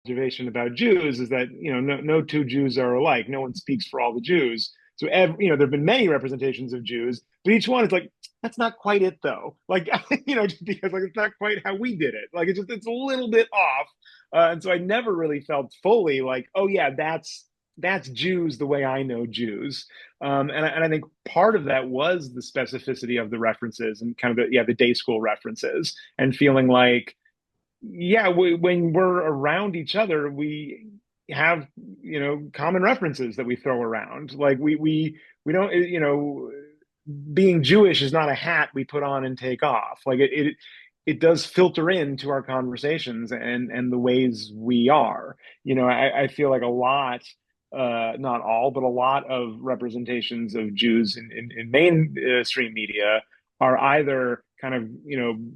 observation about Jews is that, no two Jews are alike. No one speaks for all the Jews. So, there have been many representations of Jews, but each one is like, that's not quite it though. Like, just because like it's not quite how we did it. Like it's a little bit off. And so I never really felt fully like, oh yeah, that's Jews the way I know Jews. And I think part of that was the specificity of the references and kind of the day school references and feeling like, yeah, when we're around each other, we have, common references that we throw around. Like we don't, being Jewish is not a hat we put on and take off. Like it does filter into our conversations and the ways we are. I feel like a lot, not all, but a lot of representations of Jews in mainstream media are either kind of,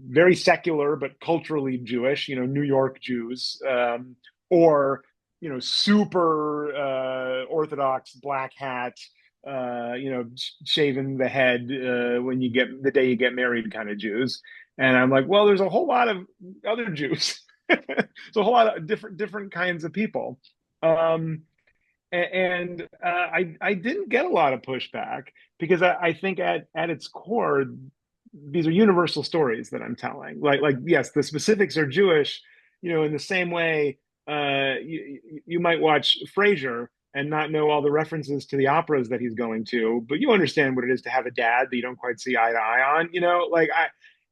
very secular but culturally Jewish, New York Jews, or, super Orthodox black hat, shaving the head when you get the day you get married kind of Jews. And I'm like, well, there's a whole lot of other Jews. So a whole lot of different kinds of people. Um, and I didn't get a lot of pushback because I think at its core, these are universal stories that I'm telling. Like yes, the specifics are Jewish, in the same way you might watch Frasier and not know all the references to the operas that he's going to, but you understand what it is to have a dad that you don't quite see eye to eye on, like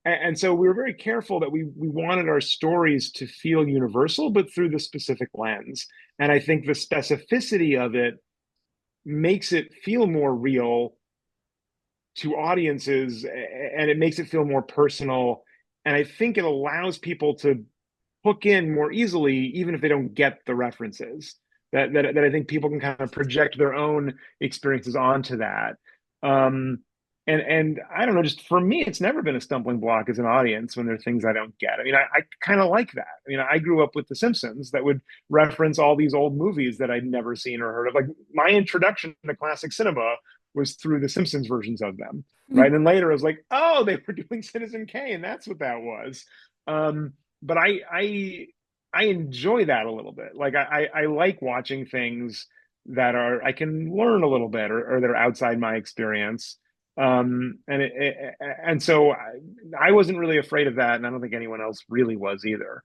and so we were very careful that we wanted our stories to feel universal, but through the specific lens. And I think the specificity of it makes it feel more real to audiences and it makes it feel more personal. And I think it allows people to hook in more easily, even if they don't get the references. That I think people can kind of project their own experiences onto that. And I don't know, just for me, it's never been a stumbling block as an audience when there are things I don't get. I mean, I kind of like that. I mean, I grew up with The Simpsons that would reference all these old movies that I'd never seen or heard of. Like my introduction to classic cinema was through The Simpsons versions of them, right? And later I was like, oh, they were doing Citizen Kane. That's what that was. But I enjoy that a little bit. Like I like watching things that are I can learn a little bit or that are outside my experience. And so I wasn't really afraid of that, and I don't think anyone else really was either.